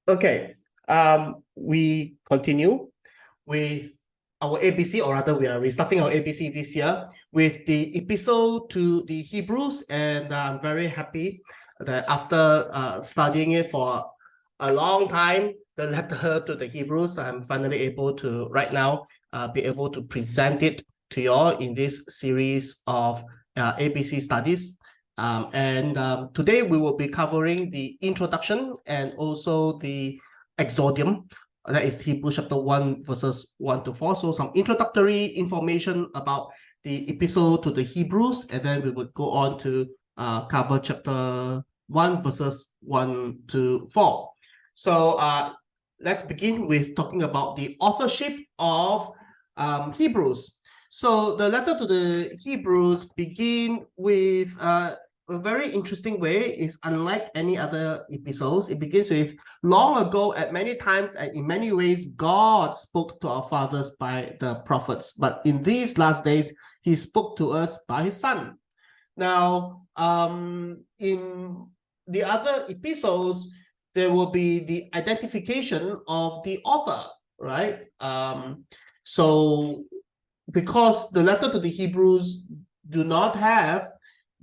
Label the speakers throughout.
Speaker 1: Okay, we continue with our ABC, or rather, we are restarting our ABC this year with the epistle to the Hebrews, and I'm very happy that after studying it for a long time, the letter to the Hebrews, I'm finally able to right now be able to present it to you all in this series of ABC studies. Today we will be covering the introduction and also the Exordium. That is Hebrews chapter 1, verses 1 to 4. So some introductory information about the epistle to the Hebrews, and then we would go on to cover chapter 1, verses 1 to 4. So let's begin with talking about the authorship of Hebrews. So the letter to the Hebrews begin with a very interesting way. Is unlike any other epistles. It begins with, long ago, at many times and in many ways, God spoke to our fathers by the prophets. But in these last days, he spoke to us by his Son. Now, in the other epistles, there will be the identification of the author, right? So because the letter to the Hebrews do not have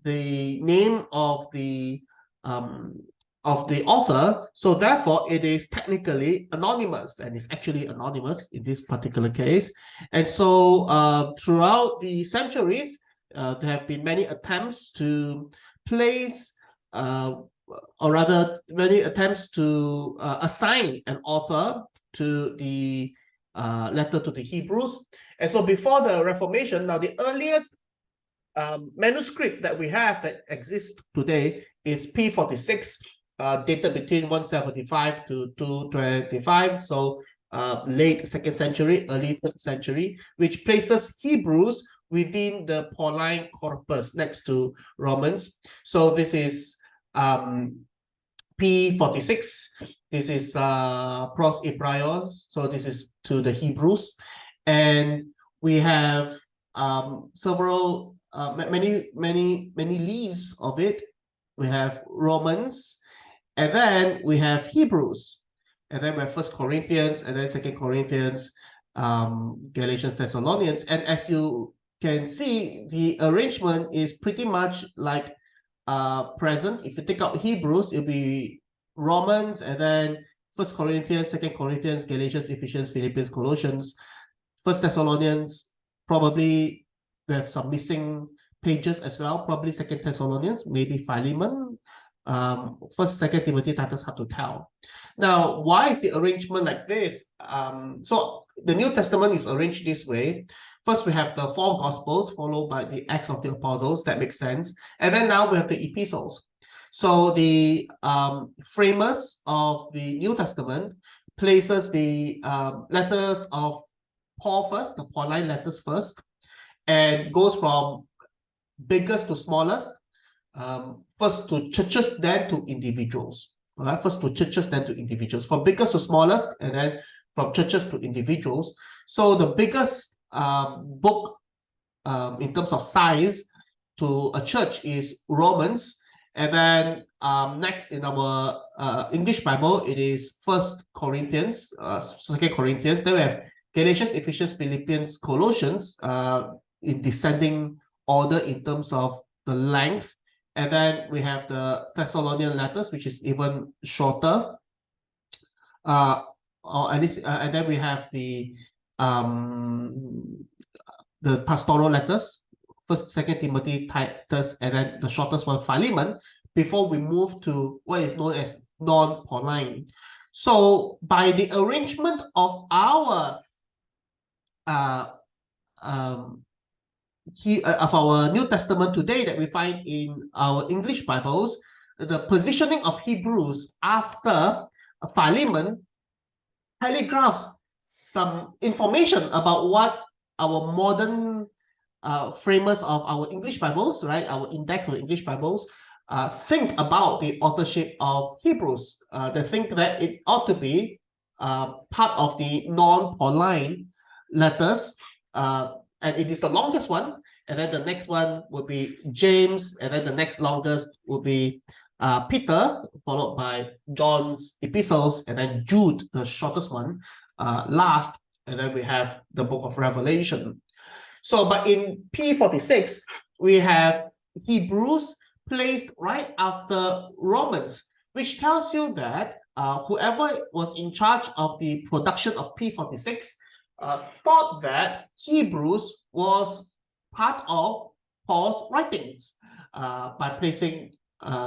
Speaker 1: the name of the author, so therefore it is technically anonymous, and it's actually anonymous in this particular case. And so throughout the centuries, there have been many attempts to place, or rather many attempts to assign an author to the letter to the Hebrews. And so before the Reformation, now the earliest manuscript that we have that exists today is P46, dated between 175 to 225, so late 2nd century, early 3rd century, which places Hebrews within the Pauline corpus next to Romans. So this is P46. This is Pros Ebraios. So this is to the Hebrews, and we have several many leaves of it. We have Romans, and then we have Hebrews, and then we have 1 Corinthians, and then 2 Corinthians, Galatians, Thessalonians. And as you can see, the arrangement is pretty much like present. If you take out Hebrews, it'll be Romans, and then 1 Corinthians, 2 Corinthians, Galatians, Ephesians, Philippians, Colossians, 1 Thessalonians. Probably we have some missing pages as well. Probably 2 Thessalonians, maybe Philemon, 1st, 2nd Timothy, Titus, hard to tell. Now, why is the arrangement like this? So the New Testament is arranged this way. First, we have the 4 Gospels, followed by the Acts of the Apostles. That makes sense. And then now we have the epistles. So the framers of the New Testament places the letters of Paul first, the Pauline letters first, and goes from biggest to smallest, first to churches, then to individuals. All right, first to churches, then to individuals. From biggest to smallest, and then from churches to individuals. So the biggest book in terms of size to a church is Romans, and then next in our English Bible, it is 1 Corinthians, 2 Corinthians. Then we have Galatians, Ephesians, Philippians, Colossians, in descending order in terms of the length. And then we have the Thessalonian letters, which is even shorter. Or at least, and then we have the pastoral letters, 1st, 2nd Timothy, Titus, and then the shortest one, Philemon, before we move to what is known as non-Pauline. So by the arrangement of our of our New Testament today that we find in our English Bibles, the positioning of Hebrews after Philemon telegraphs some information about what our modern framers of our English Bibles, right, our index of English Bibles, think about the authorship of Hebrews. They think that it ought to be part of the non-Pauline letters, and it is the longest one. And then the next one will be James, and then the next longest will be Peter, followed by John's epistles, and then Jude, the shortest one, last, and then we have the book of Revelation. So, but in P46, we have Hebrews placed right after Romans, which tells you that whoever was in charge of the production of P46 thought that Hebrews was part of Paul's writings by placing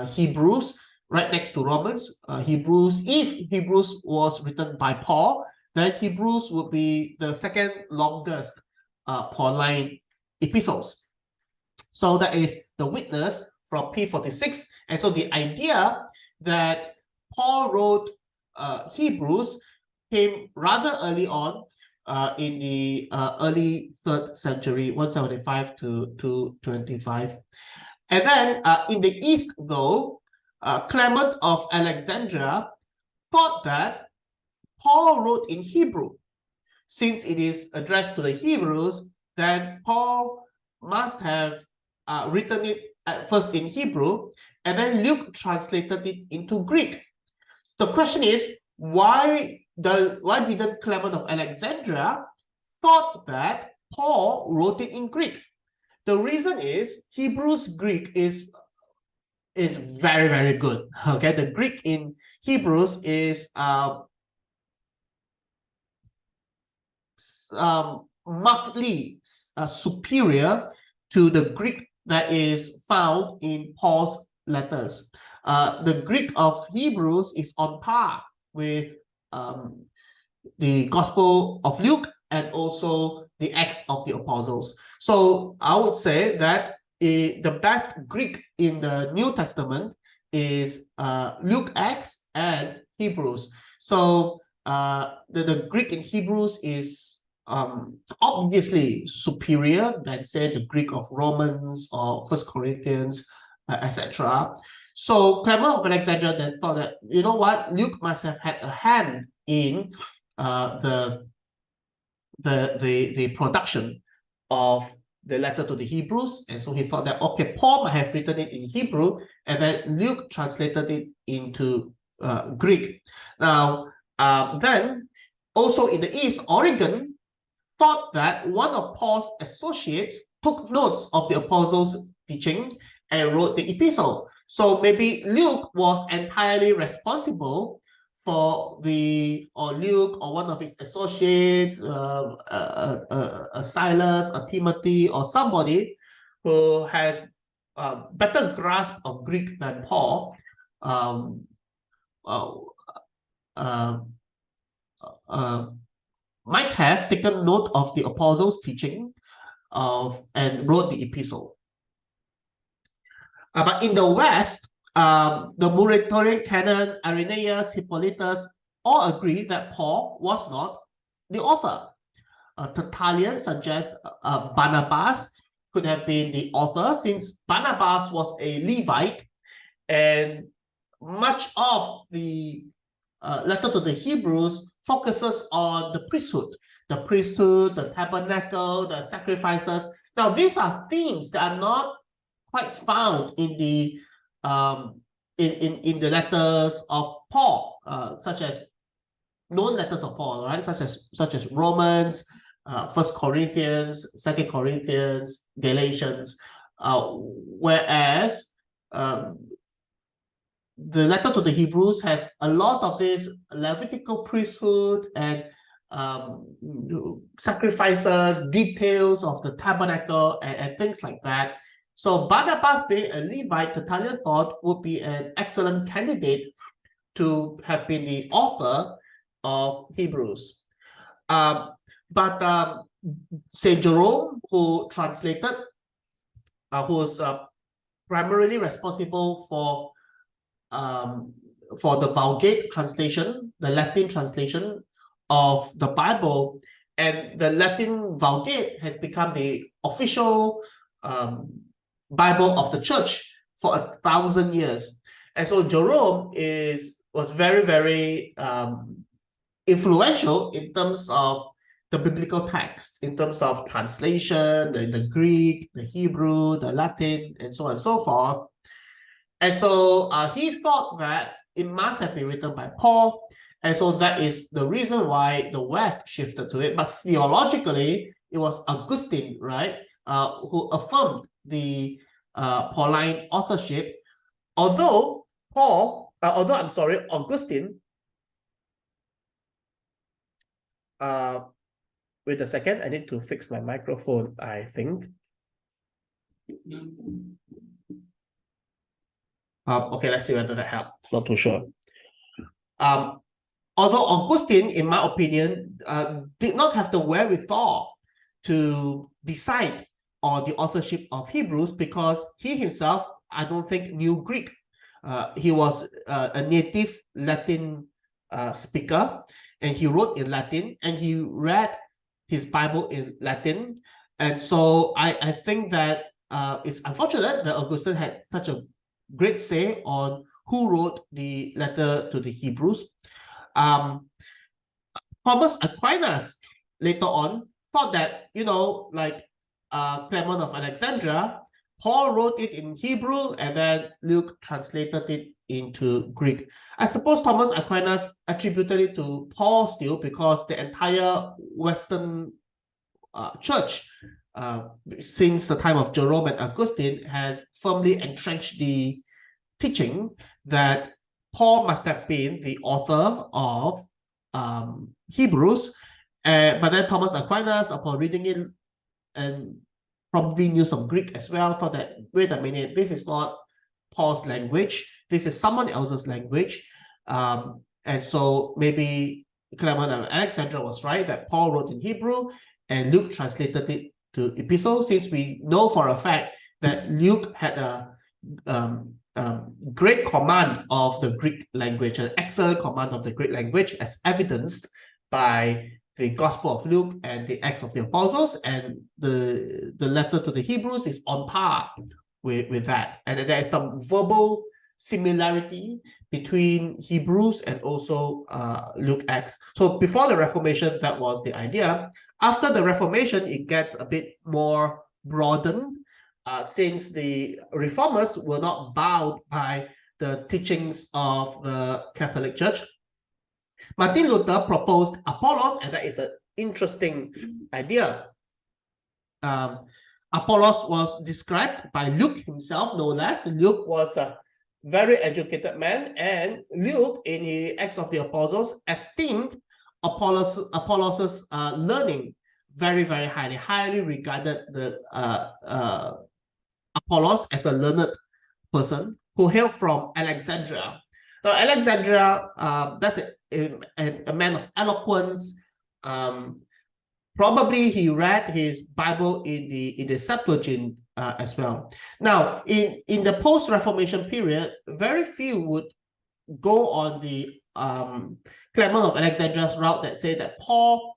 Speaker 1: Hebrews right next to Romans. If Hebrews was written by Paul, then Hebrews would be the second longest Pauline epistles. So that is the witness from P46. And so the idea that Paul wrote Hebrews came rather early on in the early 3rd century, 175 to 225. And then in the East, though, Clement of Alexandria thought that Paul wrote in Hebrew. Since it is addressed to the Hebrews, then Paul must have written it at first in Hebrew, and then Luke translated it into Greek. The question is, why didn't Clement of Alexandria thought that Paul wrote it in Greek? The reason is Hebrew's Greek is very, very good. Okay, the Greek in Hebrews is markedly superior to the Greek that is found in Paul's letters. The Greek of Hebrews is on par with the Gospel of Luke and also the Acts of the Apostles. So I would say that the best Greek in the New Testament is Luke, Acts, and Hebrews. So the Greek in Hebrews is obviously superior than, say, the Greek of Romans or First Corinthians, etc. So Clement of Alexandria then thought that, you know what, Luke must have had a hand in the production of the letter to the Hebrews, and so he thought that, okay, Paul might have written it in Hebrew, and then Luke translated it into Greek. Now, then also in the East, Origen thought that one of Paul's associates took notes of the apostles' teaching and wrote the epistle. So maybe Luke was entirely responsible for Luke or one of his associates, a Silas, a Timothy, or somebody who has a better grasp of Greek than Paul, might have taken note of the apostles' teaching and wrote the epistle. But in the West, the Muratorian canon, Irenaeus, Hippolytus, all agree that Paul was not the author. Tertullian suggests Barnabas could have been the author, since Barnabas was a Levite, and much of the letter to the Hebrews focuses on the priesthood, the tabernacle, the sacrifices. Now, these are themes that are not quite found in the in the letters of Paul, such as known letters of Paul, right? Such as Romans, First Corinthians, Second Corinthians, Galatians, whereas the letter to the Hebrews has a lot of this Levitical priesthood and sacrifices, details of the tabernacle, and things like that. So Barnabas, being a Levite, Tertullian thought would be an excellent candidate to have been the author of Hebrews. But Saint Jerome, who translated, who's primarily responsible for the Vulgate translation, the Latin translation of the Bible, and the Latin Vulgate has become the official Bible of the Church for 1,000 years. And so Jerome was very, very influential in terms of the biblical text, in terms of translation, the Greek, the Hebrew, the Latin, and so on and so forth. And so he thought that it must have been written by Paul. And so that is the reason why the West shifted to it. But theologically, it was Augustine, right, who affirmed the Pauline authorship. Although Augustine, wait a second, I need to fix my microphone, I think. Okay, let's see whether that helped. Not too sure. Although Augustine, in my opinion, did not have the wherewithal to decide on the authorship of Hebrews, because he himself, I don't think, knew Greek. He was a native Latin speaker, and he wrote in Latin, and he read his Bible in Latin. And so I think that it's unfortunate that Augustine had such a great say on who wrote the letter to the Hebrews. Thomas Aquinas later on thought that, like Clement of Alexandria, Paul wrote it in Hebrew and then Luke translated it into Greek. I suppose Thomas Aquinas attributed it to Paul still, because the entire Western church, since the time of Jerome and Augustine, has firmly entrenched the teaching that Paul must have been the author of Hebrews. But then Thomas Aquinas, upon reading it and probably knew some Greek as well, thought that, wait a minute, this is not Paul's language, this is someone else's language. And so maybe Clement of Alexandria was right, that Paul wrote in Hebrew and Luke translated it to epistle, since we know for a fact that Luke had a great command of the Greek language, an excellent command of the Greek language, as evidenced by the Gospel of Luke and the Acts of the Apostles, and the letter to the Hebrews is on par with that. And there is some verbal similarity between Hebrews and also Luke Acts. So before the Reformation, that was the idea. After the Reformation, it gets a bit more broadened, since the reformers were not bound by the teachings of the Catholic Church. Martin Luther proposed Apollos, and that is an interesting idea. Apollos was described by Luke himself, no less. Luke was a very educated man, and Luke, in the Acts of the Apostles, esteemed Apollos' learning very, very highly regarded the Apollos as a learned person who hailed from Alexandria. Now, Alexandria, that's a man of eloquence. Probably he read his Bible in the Septuagint as well. Now, in the post-Reformation period, very few would go on the Clement of Alexandria's route that say that Paul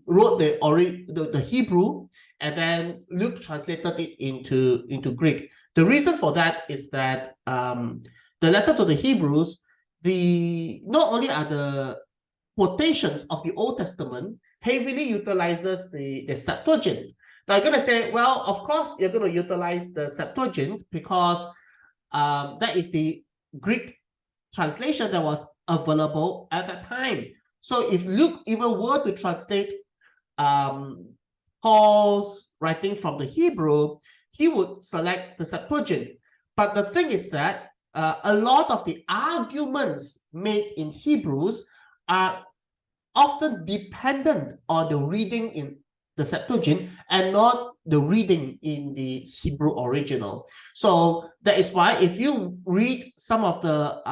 Speaker 1: wrote the Hebrew, and then Luke translated it into Greek. The reason for that is that the letter to the Hebrews, not only are the quotations of the Old Testament heavily utilizes the Septuagint. Now you're going to say, well, of course you're going to utilize the Septuagint because that is the Greek translation that was available at that time. So if Luke even were to translate Paul's writing from the Hebrew, he would select the Septuagint. But the thing is that a lot of the arguments made in Hebrews are often dependent on the reading in the Septuagint and not the reading in the Hebrew original. So that is why if you read some of the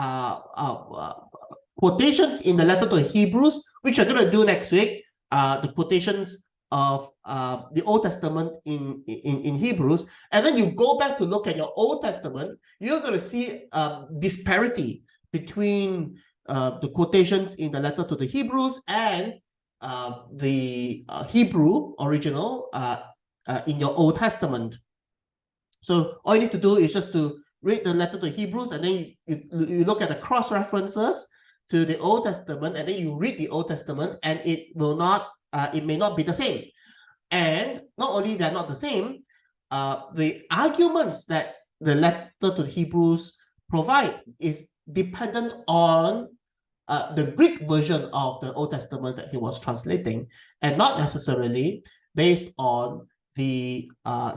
Speaker 1: quotations in the letter to the Hebrews, which we're going to do next week, the quotations of the Old Testament in Hebrews, and then you go back to look at your Old Testament, you're going to see disparity between the quotations in the letter to the Hebrews and the Hebrew original in your Old Testament. So all you need to do is just to read the letter to Hebrews, and then you look at the cross references to the Old Testament, and then you read the Old Testament, and it may not be the same. And not only they're not the same, the arguments that the letter to the Hebrews provide is dependent on the Greek version of the Old Testament that he was translating, and not necessarily based on the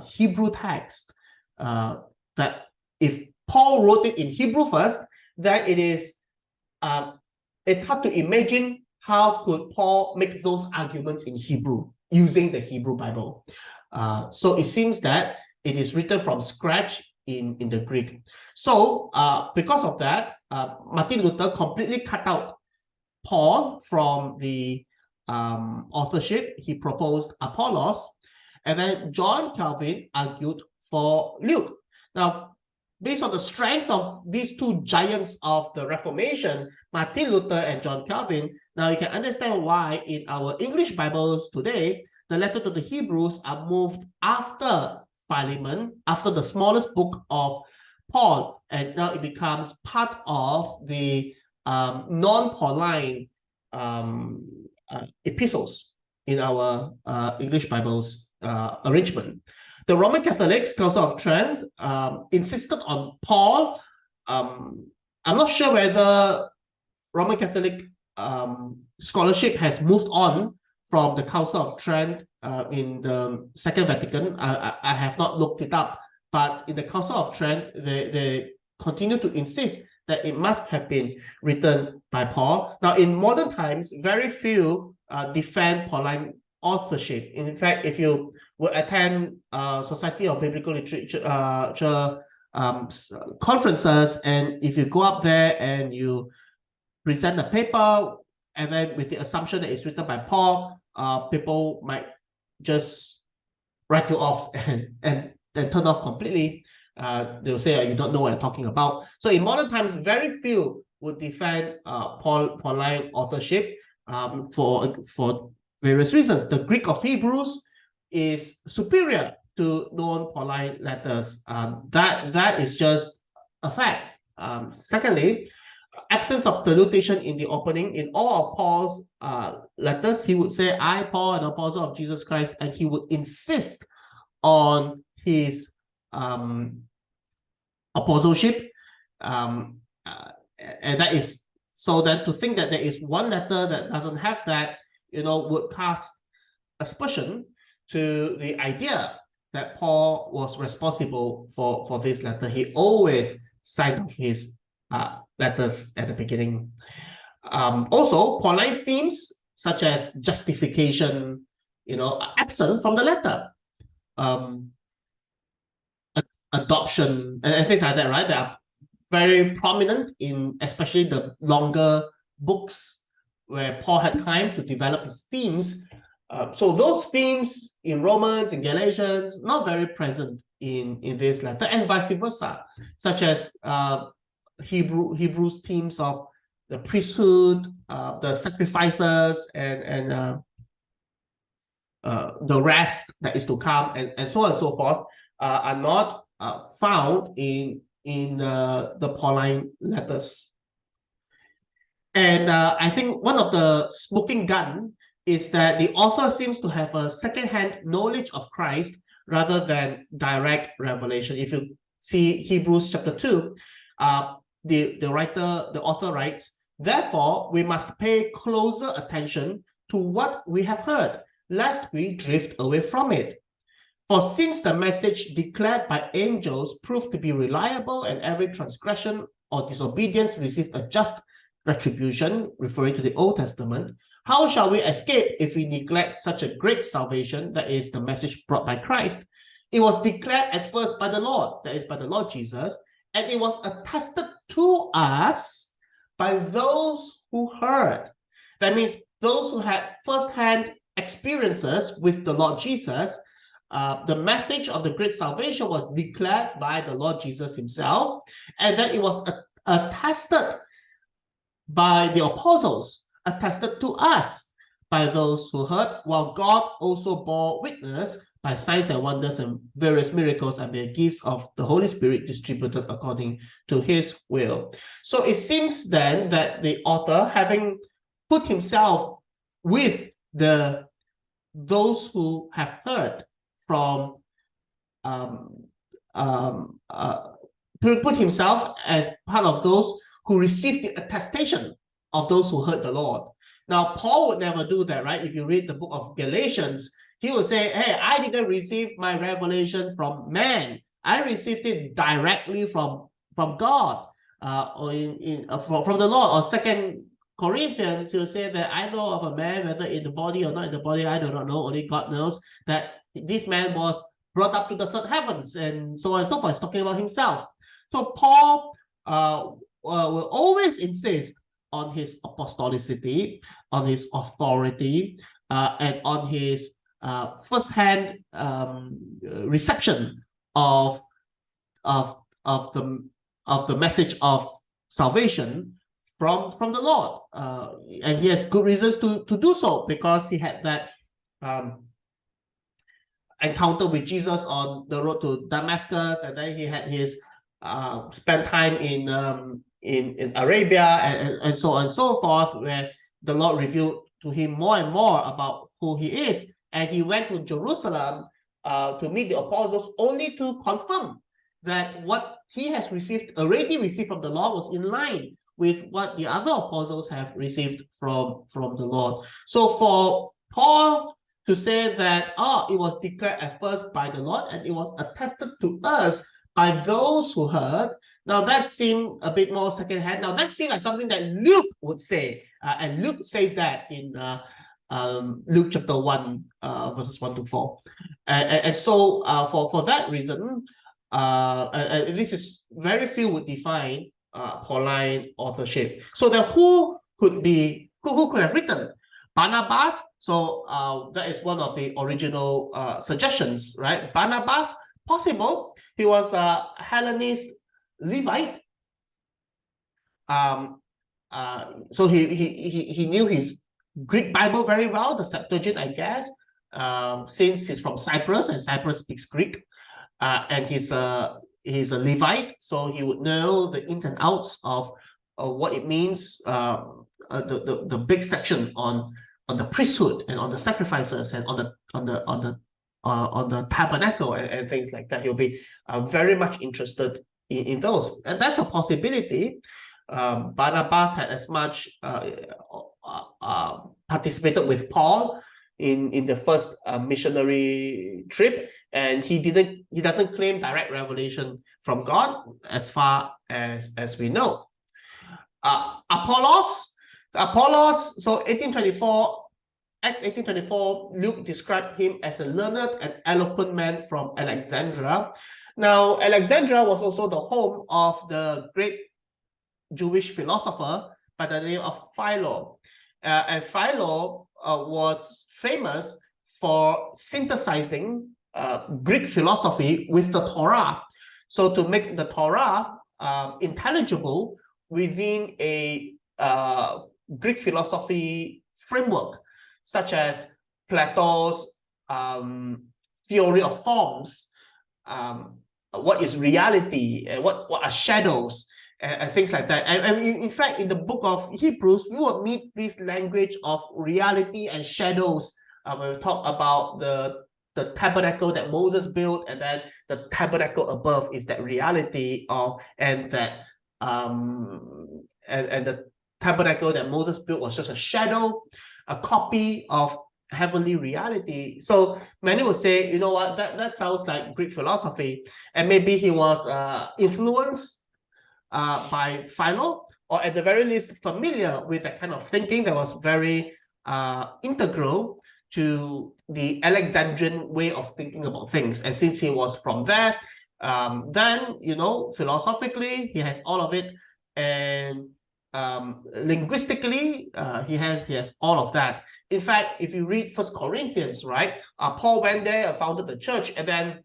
Speaker 1: Hebrew text. That if Paul wrote it in Hebrew first, then it's hard to imagine how could Paul make those arguments in Hebrew using the Hebrew Bible. So it seems that it is written from scratch in the Greek. So because of that, Martin Luther completely cut out Paul from the authorship. He proposed Apollos, and then John Calvin argued for Luke. Now, based on the strength of these two giants of the Reformation, Martin Luther and John Calvin, now you can understand why in our English Bibles today, the letter to the Hebrews are moved after Philemon, after the smallest book of Paul, and now it becomes part of the non-Pauline epistles in our English Bibles arrangement. The Roman Catholics, Council of Trent, insisted on Paul. I'm not sure whether Roman Catholic scholarship has moved on from the Council of Trent in the Second Vatican. I have not looked it up, but in the Council of Trent, they continue to insist that it must have been written by Paul. Now, in modern times, very few defend Pauline authorship. In fact, if you would attend Society of Biblical Literature conferences, and if you go up there and you present a paper, and then with the assumption that it's written by Paul, people might just write you off and then turn off completely. They'll say, you don't know what you're talking about. So in modern times, very few would defend Pauline authorship for various reasons. The Greek of Hebrews is superior to non-Pauline letters. That is just a fact. Secondly, absence of salutation in the opening. In all of Paul's letters, he would say, I, Paul, an apostle of Jesus Christ, and he would insist on his apostleship. And that is, so that to think that there is one letter that doesn't have that, would cast aspersion to the idea that Paul was responsible for this letter. He always signed off his letters at the beginning. Also, Pauline themes such as justification, are absent from the letter. Adoption and things like that, right? They are very prominent in especially the longer books where Paul had time to develop his themes. So those themes in Romans, in Galatians, not very present in this letter, and vice versa, such as Hebrews themes of the priesthood, the sacrifices, and the rest that is to come, and so on and so forth, are not found in the Pauline letters. And I think one of the smoking gun is that the author seems to have a second-hand knowledge of Christ rather than direct revelation. If you see Hebrews chapter 2, the author writes, therefore, we must pay closer attention to what we have heard, lest we drift away from it. For since the message declared by angels proved to be reliable, and every transgression or disobedience received a just retribution, referring to the Old Testament, how shall we escape if we neglect such a great salvation, that is the message brought by Christ? It was declared at first by the Lord, that is by the Lord Jesus, and it was attested to us by those who heard. That means those who had first-hand experiences with the Lord Jesus. The message of the great salvation was declared by the Lord Jesus himself, and then it was attested by the apostles, attested to us by those who heard, while God also bore witness by signs and wonders and various miracles and the gifts of the Holy Spirit distributed according to his will. So it seems then that the author, having put himself with those who have heard from to put himself as part of those who received the attestation of those who heard the Lord. Now, Paul would never do that, right? If you read the book of Galatians, he would say, hey, I didn't receive my revelation from man. I received it directly from God, or from the Lord. Or 2 Corinthians, he'll say that I know of a man, whether in the body or not in the body, I do not know, only God knows, that this man was brought up to the third heavens, and so on and so forth. He's talking about himself. So Paul will always insist on his apostolicity, on his authority, and on his first-hand reception of the message of salvation from the Lord, and he has good reasons to do so, because he had that encounter with Jesus on the road to Damascus, and then he had his spent time in Arabia, and so on and so forth, where the Lord revealed to him more and more about who he is. And he went to Jerusalem to meet the apostles, only to confirm that what he has already received from the Lord was in line with what the other apostles have received from the Lord. So for Paul to say that, it was declared at first by the Lord and it was attested to us by those who heard, now that seemed a bit more secondhand. Now that seemed like something that Luke would say, and Luke says that in Luke chapter 1, verses 1 to 4. And so for that reason, this is very few would define Pauline authorship. So then who could have written? Barnabas. So that is one of the original suggestions, right? Barnabas, possible. He was a Hellenist Levite. So he knew his Greek Bible very well, the Septuagint, I guess, since he's from Cyprus and Cyprus speaks Greek, and he's a Levite, so he would know the ins and outs of what it means, the big section on the priesthood and on the sacrifices and on the tabernacle and things like that. He'll be very much interested in those, and that's a possibility. Barnabas had as much participated with Paul in the first missionary trip, and he doesn't claim direct revelation from God as far as we know. Apollos, so 1824, Acts 1824, Luke described him as a learned and eloquent man from Alexandria. Now, Alexandria was also the home of the great Jewish philosopher by the name of Philo. And Philo was famous for synthesizing Greek philosophy with the Torah. So to make the Torah intelligible within a Greek philosophy framework, such as Plato's theory of forms, what is reality, and what are shadows, and things like that. And in fact, in the book of Hebrews, we will meet this language of reality and shadows when we talk about the tabernacle that Moses built, and then the tabernacle above is that reality of, and that and the tabernacle that Moses built was just a shadow, a copy of heavenly reality. So many would say, you know what, that sounds like Greek philosophy, and maybe he was influenced by Philo, or at the very least familiar with that kind of thinking that was very integral to the Alexandrian way of thinking about things. And since he was from there, then, you know, philosophically he has all of it, and linguistically he has all of that. In fact, if you read 1 Corinthians, right, Paul went there and founded the church, and then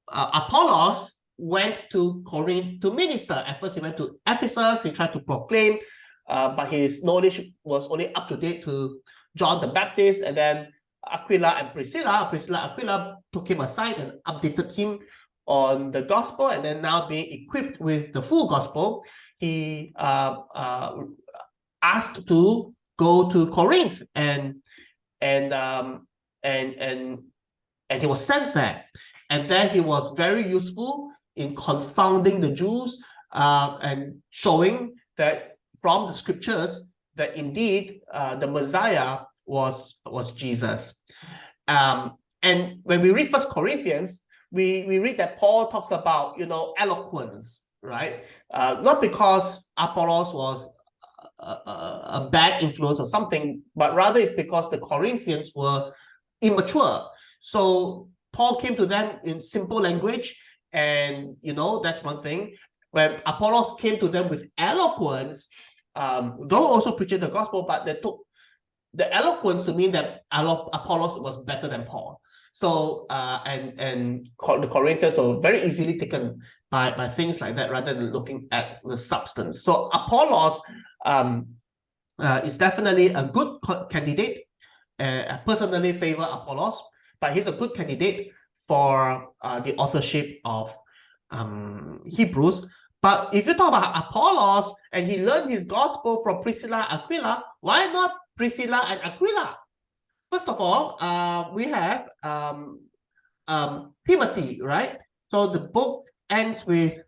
Speaker 1: Apollos went to Corinth to minister. At first he went to Ephesus, he tried to proclaim, but his knowledge was only up to date to John the Baptist, and then Aquila and Aquila took him aside and updated him on the gospel. And then now being equipped with the full gospel, he asked to go to Corinth, and he was sent there, and there he was very useful in confounding the Jews and showing that from the scriptures that indeed the Messiah was Jesus. And when we read First Corinthians, we read that Paul talks about, eloquence, right? Not because Apollos was a bad influence or something, but rather it's because the Corinthians were immature. So Paul came to them in simple language, and that's one thing. When Apollos came to them with eloquence, though also preaching the gospel, but they took the eloquence to mean that Apollos was better than Paul. So and the Corinthians are very easily taken by things like that rather than looking at the substance. So Apollos is definitely a good candidate. I personally favor Apollos, but he's a good candidate for the authorship of Hebrews. But if you talk about Apollos and he learned his gospel from Priscilla and Aquila, why not Priscilla and Aquila? First of all, we have Timothy, right? So the book ends with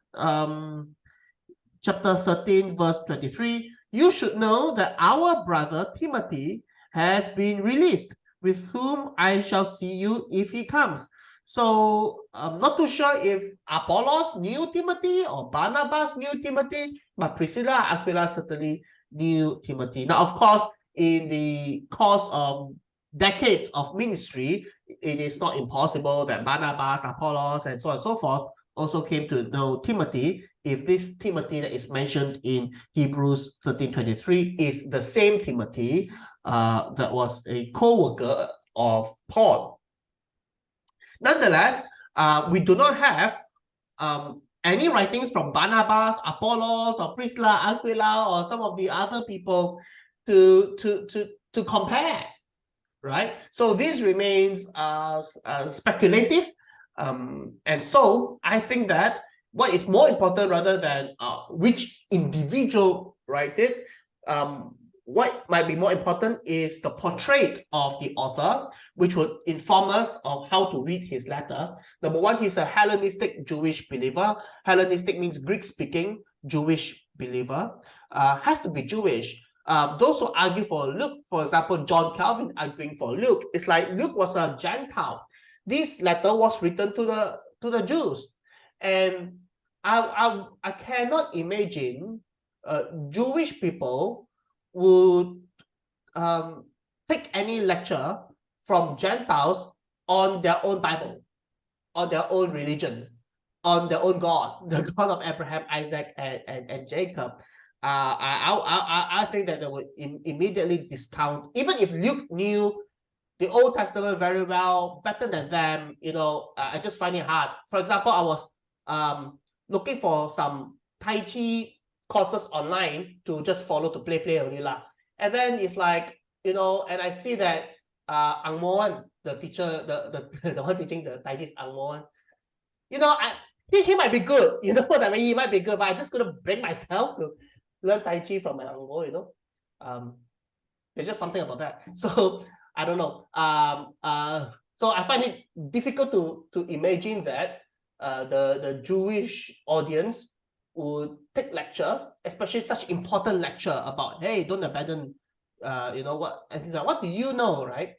Speaker 1: chapter 13, verse 23. You should know that our brother Timothy has been released, with whom I shall see you if he comes. So I'm not too sure if Apollos knew Timothy or Barnabas knew Timothy, but Priscilla and Aquila certainly knew Timothy. Now, of course, in the course of decades of ministry, it is not impossible that Barnabas, Apollos, and so on and so forth also came to know Timothy, if this Timothy that is mentioned in Hebrews 13:23 is the same Timothy that was a co-worker of Paul. Nonetheless, we do not have any writings from Barnabas, Apollos, or Priscilla, Aquila, or some of the other people to compare, right? So this remains speculative, and so I think that what is more important rather than which individual wrote it, what might be more important is the portrait of the author, which would inform us of how to read his letter. Number one, he's a Hellenistic Jewish believer. Hellenistic means Greek-speaking Jewish believer. Has to be Jewish. Those who argue for Luke, for example, John Calvin arguing for Luke, it's like Luke was a Gentile. This letter was written to the Jews, and I cannot imagine Jewish people would take any lecture from Gentiles on their own Bible, on their own religion, on their own God, the God of Abraham, Isaac, and Jacob. I think that they would immediately discount, even if Luke knew the Old Testament very well, better than them. I just find it hard. For example, I was looking for some Tai Chi courses online to just follow to play only lah. And then it's like, and I see that Ang Moan, the teacher, the one teaching the Tai Chi is Ang Moan. He might be good, what I mean? He might be good, but I just couldn't bring myself to learn Tai Chi from my Ang Moan, There's just something about that. So I don't know. So I find it difficult to imagine that the Jewish audience would take lecture, especially such important lecture about, hey, don't abandon, what? And he's like, what do you know, right?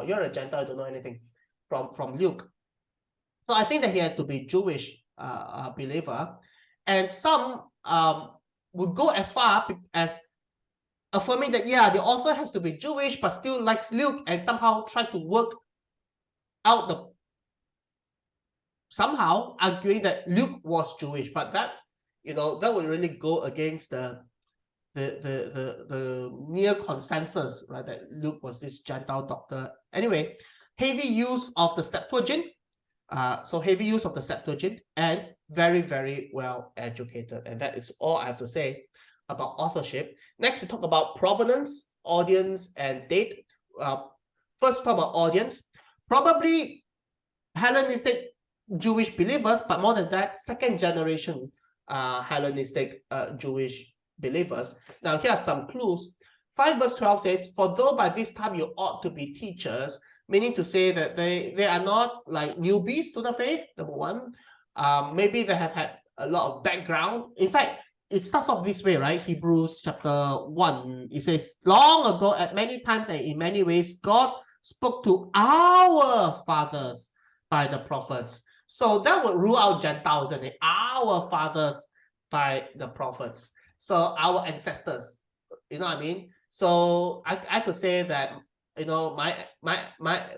Speaker 1: You're a Gentile, you don't know anything from Luke. So I think that he had to be Jewish believer, and some would go as far as affirming that, yeah, the author has to be Jewish but still likes Luke, and somehow try to work out somehow arguing that Luke was Jewish, but that that would really go against the near consensus, right? That Luke was this Gentile doctor. Anyway, heavy use of the Septuagint. So heavy use of the Septuagint, and very, very well educated. And that is all I have to say about authorship. Next, we talk about provenance, audience, and date. First, talk about audience. Probably Hellenistic Jewish believers, but more than that, second generation Hellenistic Jewish believers. Now, here are some clues. 5 verse 12 says, for though by this time you ought to be teachers, meaning to say that they are not like newbies to the faith, number one. maybe they have had a lot of background. In fact, it starts off this way, right? Hebrews chapter 1, it says, long ago, at many times and in many ways, God spoke to our fathers by the prophets. So that would rule out Gentiles, and our fathers by the prophets. So our ancestors, you know what I mean? So I could say that, you know, my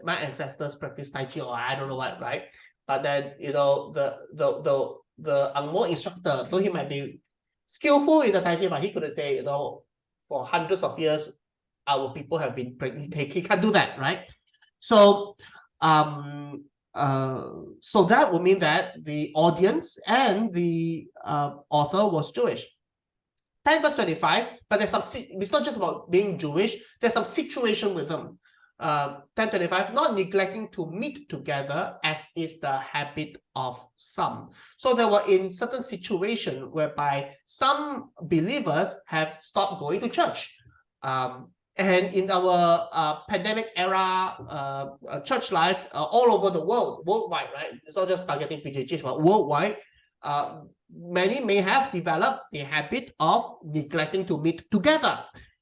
Speaker 1: ancestors practice Tai Chi, or I don't know what, right? But then, you know, the Angmo instructor, though he might be skillful in the Tai Chi, but he couldn't say, you know, for hundreds of years, our people have been pregnant. He can't do that, right? So so that would mean that the audience and the author was Jewish. 10 verse 25, but there's some, it's not just about being Jewish, there's some situation with them. 10:25, not neglecting to meet together as is the habit of some. So there were in certain situations whereby some believers have stopped going to church. And in our pandemic era, church life all over the world, worldwide, right? It's not just targeting PJGs, but worldwide, many may have developed the habit of neglecting to meet together.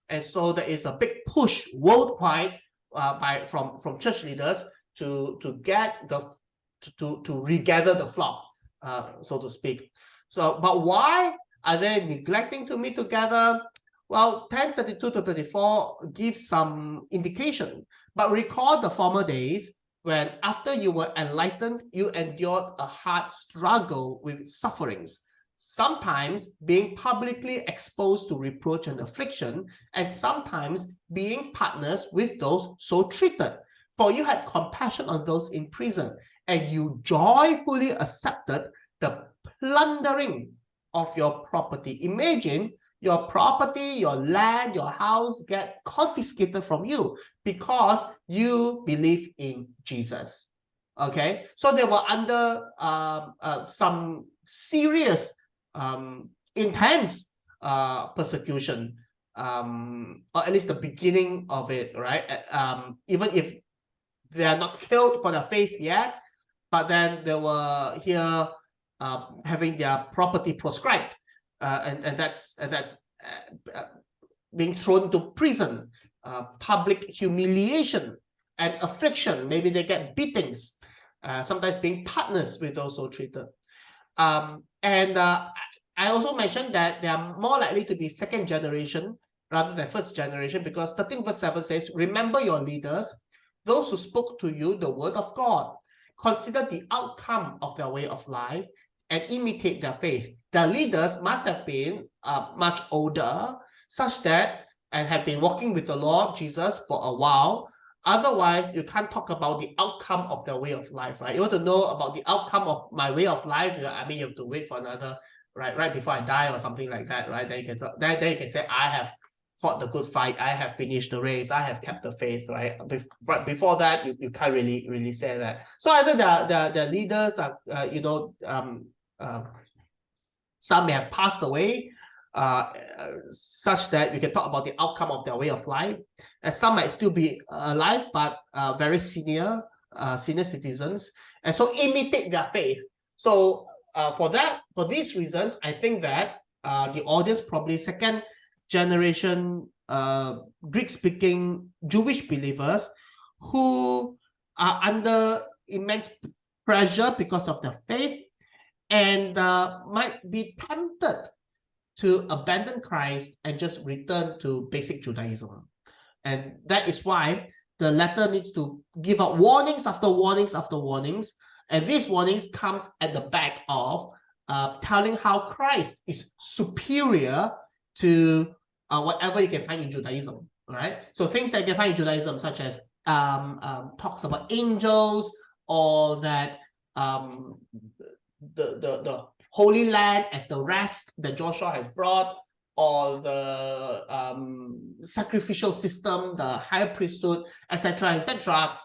Speaker 1: And so there is a big push worldwide from church leaders to get to regather the flock, so to speak. So, but why are they neglecting to meet together? Well, 10:32 to 34 gives some indication. But recall the former days when, after you were enlightened, you endured a hard struggle with sufferings, sometimes being publicly exposed to reproach and affliction, and sometimes being partners with those so treated. For you had compassion on those in prison, and you joyfully accepted the plundering of your property. Imagine your property, your land, your house get confiscated from you because you believe in Jesus. Okay, so they were under some serious, intense persecution, or at least the beginning of it, right? Even if they are not killed for their faith yet, but then they were here having their property proscribed, and that's being thrown into prison, public humiliation and affliction. Maybe they get beatings, sometimes being partners with those so treated. I also mentioned that they are more likely to be second generation rather than first generation, because 13 verse 7 says, remember your leaders, those who spoke to you the word of God. Consider the outcome of their way of life and imitate their faith. The leaders must have been much older, such that, and have been walking with the Lord Jesus for a while. Otherwise, you can't talk about the outcome of their way of life, right? You want to know about the outcome of my way of life, I mean, you have to wait for another, right before I die or something like that, right? Then you can, then you can say, I have fought the good fight, I have finished the race, I have kept the faith, right? But before that, you can't really say that. So either the leaders are, some may have passed away, such that we can talk about the outcome of their way of life. And some might still be alive, but very senior citizens, and so imitate their faith. So for these reasons, I think that the audience probably second generation Greek-speaking Jewish believers who are under immense pressure because of their faith, and might be tempted to abandon Christ and just return to basic Judaism. And that is why the letter needs to give out warnings after warnings after warnings. And these warnings comes at the back of telling how Christ is superior to whatever you can find in Judaism, right? So things that you can find in Judaism, such as talks about angels, or that the Holy Land as the rest that Joshua has brought, or the sacrificial system, the high priesthood, etc., etc.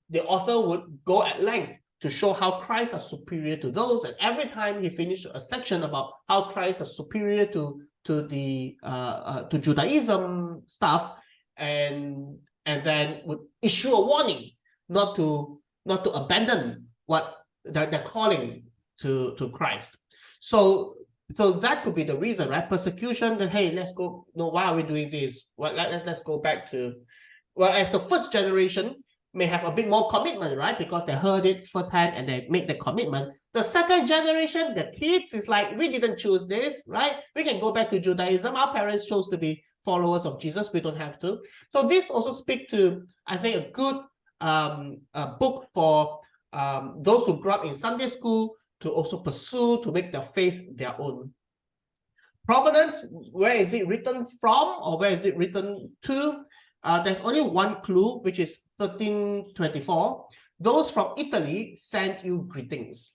Speaker 1: The author would go at length to show how Christ is superior to those, and every time he finished a section about how Christ is superior to Judaism stuff, and then would issue a warning not to abandon what they're calling to Christ. So that could be the reason, right? Persecution, that, hey, let's go, no, why are we doing this? Well, let's go back to, well, as the first generation may have a bit more commitment, right? Because they heard it firsthand and they make the commitment. The second generation, the kids, is like, we didn't choose this, right? We can go back to Judaism. Our parents chose to be followers of Jesus. We don't have to. So this also speaks to, I think, a good book for those who grew up in Sunday school to also pursue, to make their faith their own. Provenance, where is it written from, or where is it written to? There's only one clue, which is 1324. Those from Italy send you greetings.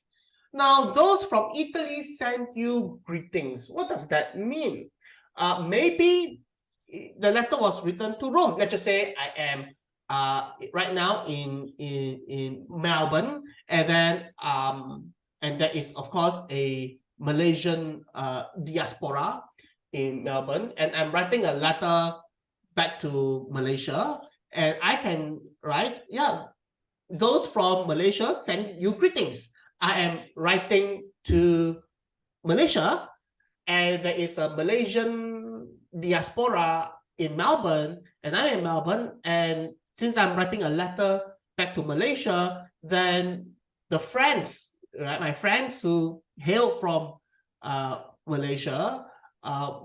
Speaker 1: Now, those from Italy send you greetings. What does that mean? Maybe the letter was written to Rome. Let's just say I am right now in Melbourne, and then and there is, of course, a Malaysian diaspora in Melbourne, and I'm writing a letter back to Malaysia, and I can write, yeah, those from Malaysia send you greetings. I am writing to Malaysia, and there is a Malaysian diaspora in Melbourne, and I'm in Melbourne, and since I'm writing a letter back to Malaysia, then the friends, right, my friends who hail from Malaysia,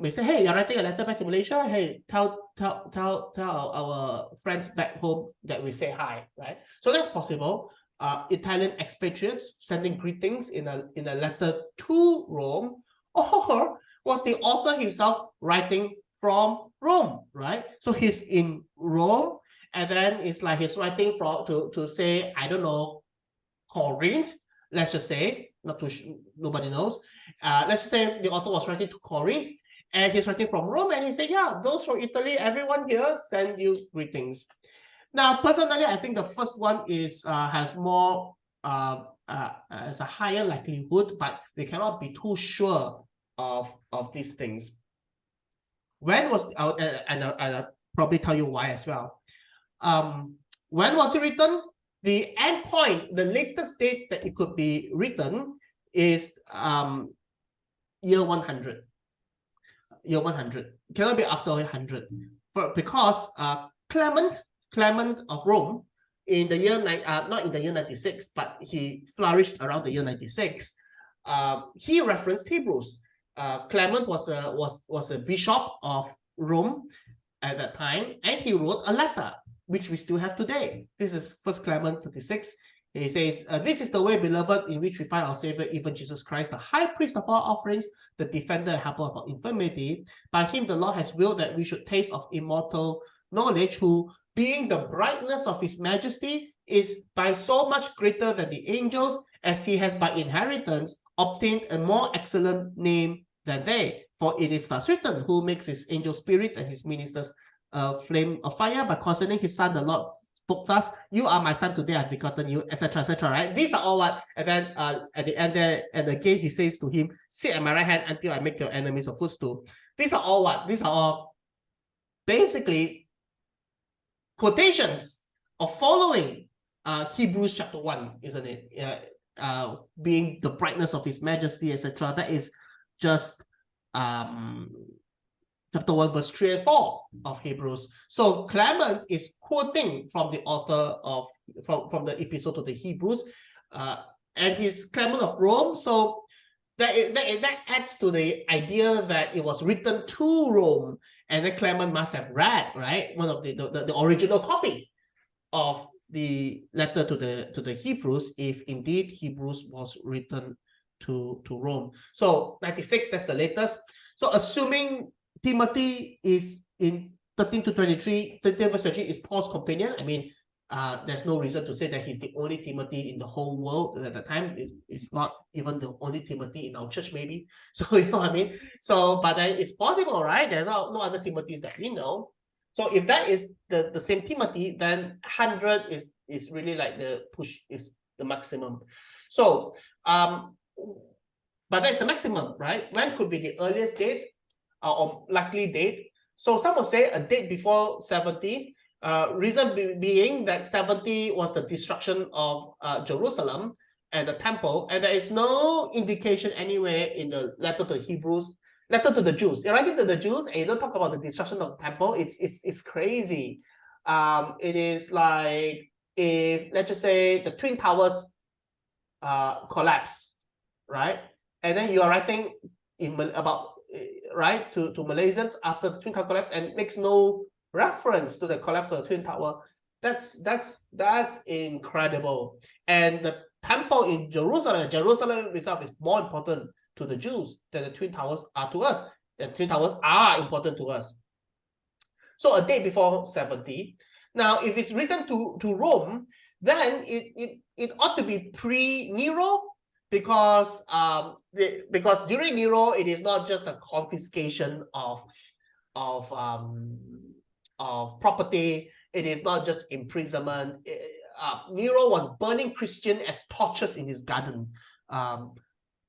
Speaker 1: may say, hey, you're writing a letter back to Malaysia. Hey, tell our friends back home that we say hi, right? So that's possible. Italian expatriates sending greetings in a letter to Rome, or was the author himself writing from Rome, right? So he's in Rome, and then it's like he's writing from to say, I don't know, Corinth, let's just say, nobody knows. Let's just say the author was writing to Corinth, and he's writing from Rome, and he said, yeah, those from Italy, everyone here send you greetings. Now, personally, I think the first one is has more has a higher likelihood, but we cannot be too sure of these things. When was and I'll probably tell you why as well. When was it written? The end point, the latest date that it could be written is year 100. Year 100. It cannot be after 100. Because Clement of Rome, in the year not in the year 96, but he flourished around the year 96. He referenced Hebrews. Clement was a bishop of Rome at that time, and he wrote a letter which we still have today. This is 1 Clement 36. He says, this is the way, beloved, in which we find our Savior, even Jesus Christ, the high priest of our offerings, the defender and helper of our infirmity. By him the Lord has willed that we should taste of immortal knowledge, who, being the brightness of his majesty, is by so much greater than the angels, as he has by inheritance obtained a more excellent name than they. For it is thus written, who makes his angel spirits and his ministers flame of fire. But concerning his son, the Lord spoke thus, you are my son, today I've begotten you, etc., etc., right? These are all what, and then at the end there, and again he says to him, sit at my right hand until I make your enemies a footstool. These are all what? These are all basically quotations of following Hebrews chapter 1, isn't it? Being the brightness of his majesty, etc. That is just chapter 1, verse 3 and 4 of Hebrews. So Clement is quoting from the author of from the epistle to the Hebrews, and he's Clement of Rome. So that adds to the idea that it was written to Rome, and then Clement must have read, right, one of the original copy of the letter to the Hebrews, if indeed Hebrews was written to Rome. So 96, that's the latest. So assuming Timothy is in 13 to 23, 13 verse 23 is Paul's companion. I mean, there's no reason to say that he's the only Timothy in the whole world at the time. It's not even the only Timothy in our church, maybe. So, you know what I mean? So, but then it's possible, right? There are no other Timothys that we know. So if that is the same Timothy, then 100 is really like the push, is the maximum. So, but that's the maximum, right? When could be the earliest date or likely date? So some will say a date before 70. Reason being that 70 was the destruction of Jerusalem. and the temple, and there is no indication anywhere in the letter to Hebrews, letter to the Jews. You're writing to the Jews, and you don't talk about the destruction of the temple. It's crazy. It is like if, let's just say, the Twin Towers collapse, right? And then you are writing about right to Malaysians after the Twin Tower collapse, and makes no reference to the collapse of the Twin Tower. That's incredible. And the temple in Jerusalem itself is more important to the Jews than the Twin Towers are to us. The Twin Towers are important to us. So a day before 70. Now, if it's written to Rome, then it ought to be pre-Nero, because during Nero it is not just a confiscation of property. It is not just imprisonment. Nero was burning Christians as torches in his garden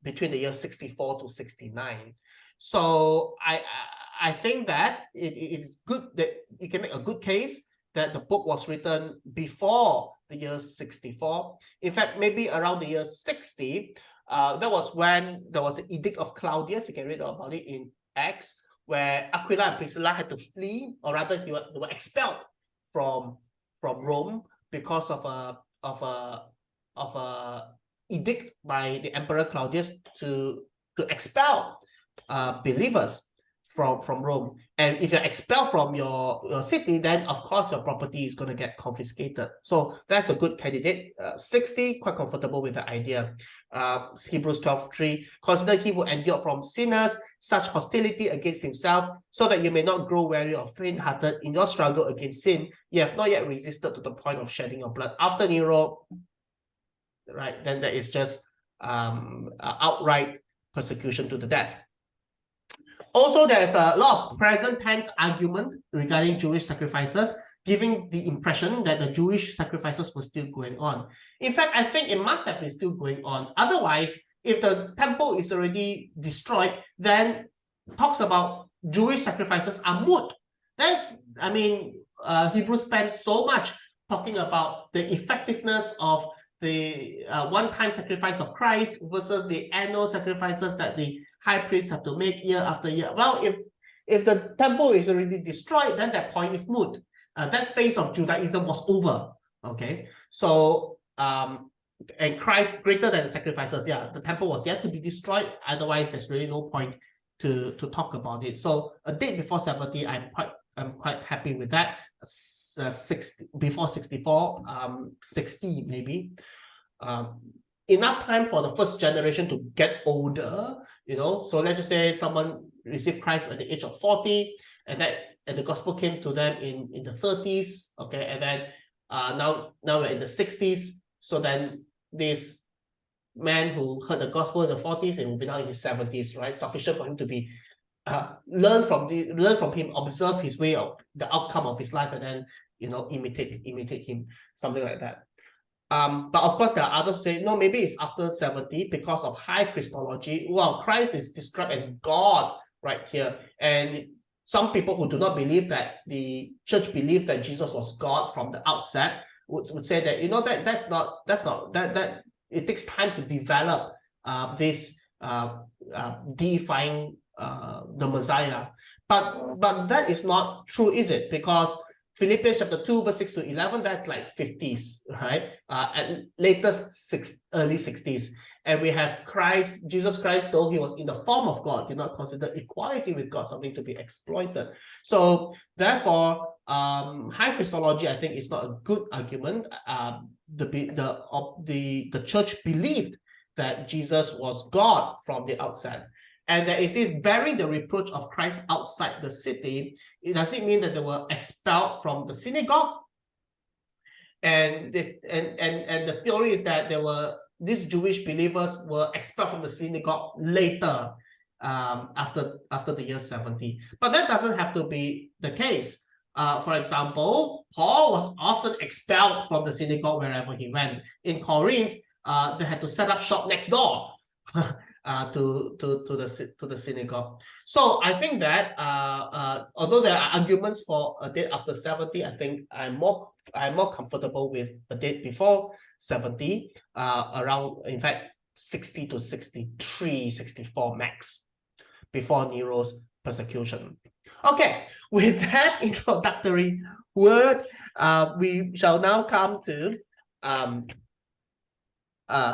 Speaker 1: between the years 64 to 69. So I think that it is good that you can make a good case that the book was written before the year 64. In fact, maybe around the year 60, that was when there was an edict of Claudius. You can read about it in Acts, where Aquila and Priscilla had to flee, or rather they were expelled from Rome because of a edict by the Emperor Claudius to expel believers from Rome. And if you're expelled from your city, then of course your property is going to get confiscated. So that's a good candidate. 60, quite comfortable with the idea. Hebrews 12:3, consider he who endured from sinners such hostility against himself, so that you may not grow weary or faint-hearted in your struggle against sin. You have not yet resisted to the point of shedding your blood. After Nero, right, then there is just outright persecution to the death. Also, there's a lot of present tense argument regarding Jewish sacrifices, giving the impression that the Jewish sacrifices were still going on. In fact, I think it must have been still going on. Otherwise, if the temple is already destroyed, then talks about Jewish sacrifices are moot. Hebrews spent so much talking about the effectiveness of the one-time sacrifice of Christ versus the annual sacrifices that the high priests have to make year after year. Well, if the temple is already destroyed, then that point is moot. That phase of Judaism was over. Okay, so and Christ greater than the sacrifices. Yeah, the temple was yet to be destroyed. Otherwise, there's really no point to talk about it. So a date before 70, I'm quite happy with that. 60 before 64, 60 maybe. Enough time for the first generation to get older, so let's just say someone received Christ at the age of 40, and the gospel came to them in the 30s, okay, and then now we're in the 60s. So then this man who heard the gospel in the 40s, and will be now in his 70s, right? Sufficient for him to be learn from him, observe his way of the outcome of his life, and then imitate him, something like that. But of course, there are others say, no, maybe it's after 70 because of high Christology. Well, Christ is described as God right here. And some people who do not believe that the church believed that Jesus was God from the outset would say that, that it takes time to develop this deifying the Messiah. But that is not true, is it? Because Philippians chapter 2, verse 6 to 11, that's like 50s, right? At latest early 60s. And we have Jesus Christ, though he was in the form of God, did not consider equality with God something to be exploited. So therefore, high Christology, I think, is not a good argument. The church believed that Jesus was God from the outset. And there is this bearing the reproach of Christ outside the city. Does it mean that they were expelled from the synagogue? And the theory is that these Jewish believers were expelled from the synagogue later, after the year 70. But that doesn't have to be the case. For example, Paul was often expelled from the synagogue wherever he went. In Corinth, they had to set up shop next door. To the synagogue. So I think that although there are arguments for a date after 70, I think I'm more comfortable with a date before 70, around, in fact, 60 to 63, 64 max, before Nero's persecution. Okay, with that introductory word, we shall now come to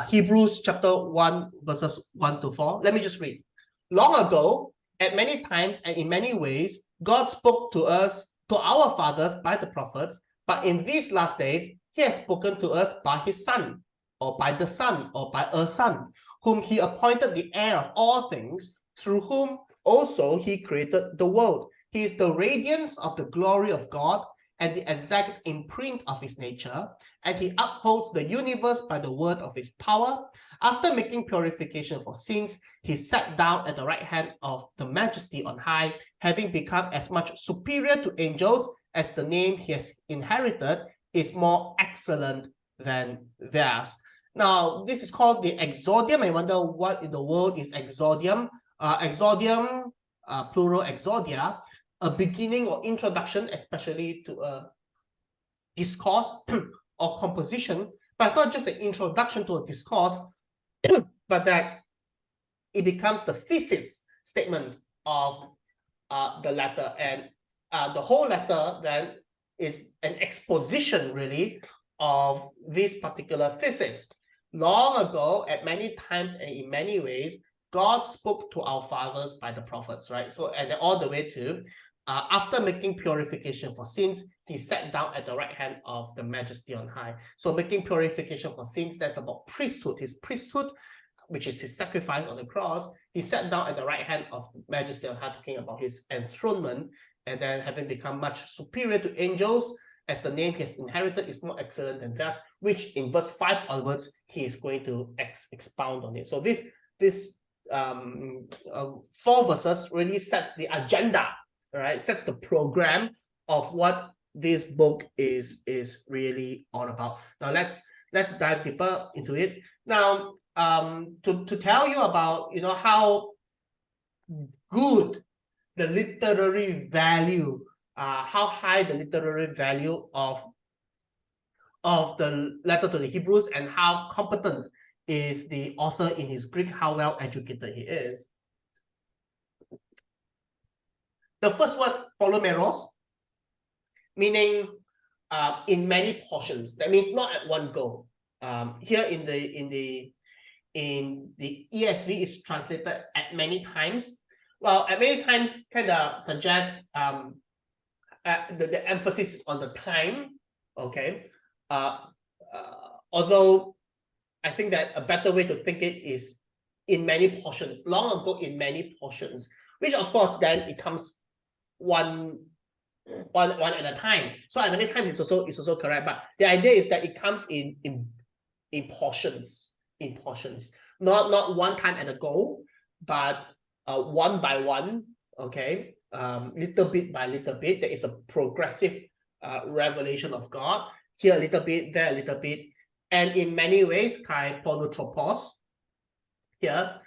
Speaker 1: Hebrews chapter 1, verses 1 to 4. Let me just read. Long ago, at many times and in many ways, God spoke to us, to our fathers by the prophets, but in these last days, he has spoken to us by his Son, or by the Son, or by a Son, whom he appointed the heir of all things, through whom also he created the world. He is the radiance of the glory of God and the exact imprint of his nature, and he upholds the universe by the word of his power. After making purification for sins, he sat down at the right hand of the Majesty on high, having become as much superior to angels as the name he has inherited is more excellent than theirs. Now, this is called the Exordium. I wonder what in the world is Exordium. Exordium, plural exordia, a beginning or introduction, especially to a discourse or composition, but it's not just an introduction to a discourse, but that it becomes the thesis statement of the letter, and the whole letter then is an exposition, really, of this particular thesis. Long ago, at many times and in many ways, God spoke to our fathers by the prophets, right? So, and all the way to after making purification for sins, he sat down at the right hand of the Majesty on high. So making purification for sins, that's about priesthood. His priesthood, which is his sacrifice on the cross, he sat down at the right hand of the Majesty on high, talking about his enthronement, and then having become much superior to angels, as the name he has inherited is more excellent than theirs, which in verse 5 onwards, he is going to expound on it. So this 4 verses really sets the agenda, right? Sets the program of what this book is really all about. Now let's dive deeper into it. Now, to tell you about how good the literary value, how high the literary value of the letter to the Hebrews, and how competent is the author in his Greek, how well educated he is. The first word, polomeros, meaning in many portions. That means not at one go. Here in the ESV is translated at many times. Well, at many times kind of suggests the emphasis is on the time. Okay. Although I think that a better way to think it is in many portions. Long ago, in many portions, which of course then it comes one at a time. So at many times it's also correct, but the idea is that it comes in portions, not one time at a go, but one by one. Okay, little bit by little bit. There is a progressive revelation of God. Here a little bit, there a little bit, and in many ways, kai polutropos. Here,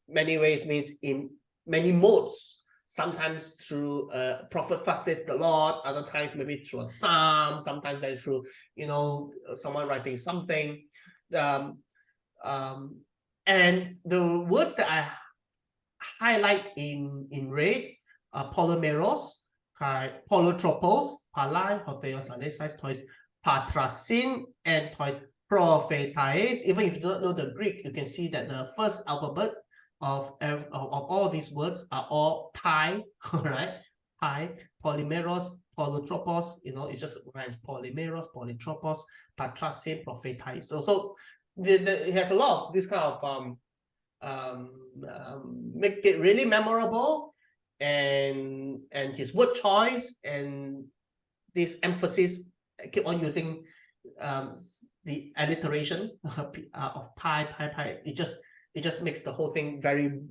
Speaker 1: many ways means in many modes. Sometimes through a prophet thus saith the Lord, other times maybe through a psalm, sometimes then through someone writing something. And the words that I highlight in red are polomeros, polotropos, palai, hotheos, alesais, tois patrasin, and tois prophetais. Even if you don't know the Greek, you can see that the first alphabet of all these words are all pi, right? Pi, polymeros, polotropos, it just rhymes. Polymeros, polytropos, patrasin, prophetais. So it has a lot of this kind of make it really memorable, and his word choice and this emphasis, keep on using the alliteration of pi. It just makes the whole thing very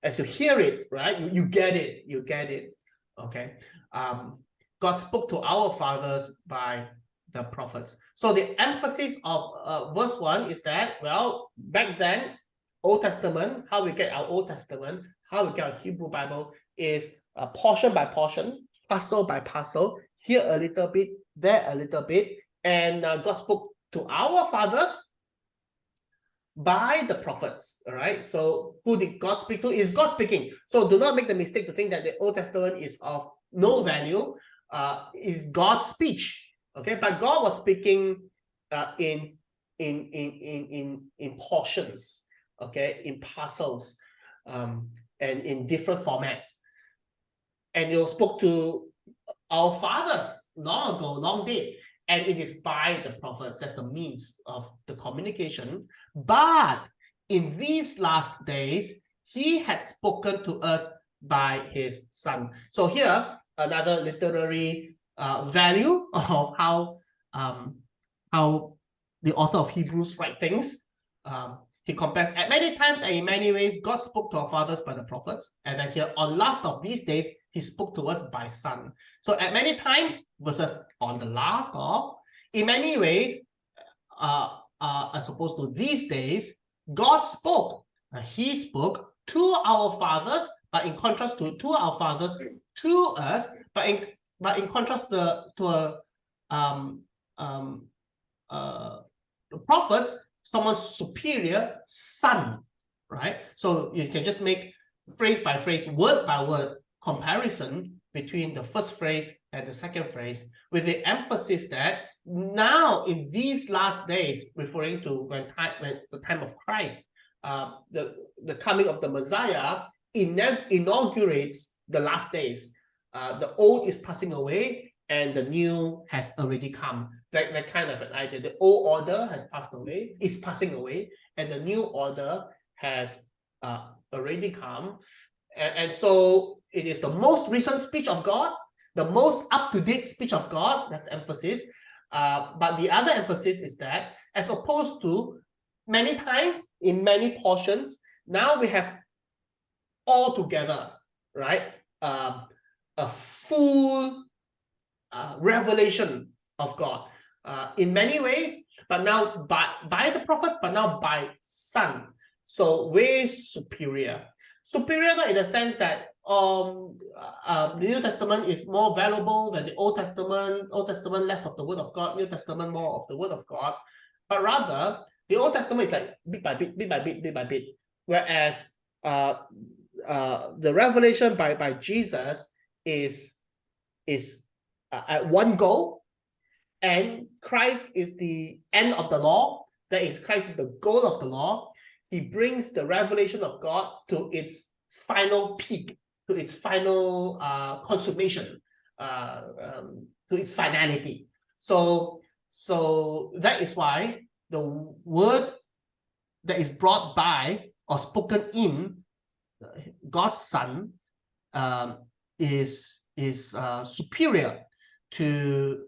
Speaker 1: as you hear it, right, you get it. Okay. God spoke to our fathers by the prophets. So the emphasis of verse 1 is that, well, back then, Old Testament, how we get our Old Testament, how we get our Hebrew Bible is portion by portion, parcel by parcel. here a little bit, there a little bit, and God spoke to our fathers by the prophets. All right. So who did God speak to? Is God speaking? So do not make the mistake to think that the Old Testament is of no value. Is God's speech. Okay, but God was speaking in portions. Okay, in parcels, and in different formats. And you spoke to our fathers long ago, long dead. And it is by the prophets. That's the means of the communication. But in these last days, he had spoken to us by his son. So here, another literary value of how the author of Hebrews write things. He compares at many times and in many ways, God spoke to our fathers by the prophets. And then here, on last of these days, he spoke to us by son. So at many times versus on the last of, in many ways, as opposed to these days, God spoke. He spoke to our fathers, but in contrast to our fathers, to us, but in contrast to the prophets, someone's superior son, right? So you can just make phrase by phrase, word by word comparison between the first phrase and the second phrase, with the emphasis that now in these last days, referring to when the time of Christ, the coming of the Messiah inaugurates the last days. The old is passing away and the new has already come. That kind of an idea. The old order has passed away, is passing away, and the new order has already come. And so it is the most recent speech of God, the most up-to-date speech of God. That's the emphasis. But the other emphasis is that, as opposed to many times in many portions, now we have all together, right? A full revelation of God in many ways, but now by the prophets, but now by son. So way superior. Superior not in the sense that the New Testament is more valuable than the Old Testament. Old Testament less of the Word of God, New Testament more of the Word of God. But rather, the Old Testament is like bit by bit, bit by bit, bit by bit. Whereas the revelation by Jesus is at one go, and Christ is the end of the law. That is, Christ is the goal of the law. He brings the revelation of God to its final peak, to its final consummation, to its finality. So that is why the word that is brought by or spoken in God's Son is superior to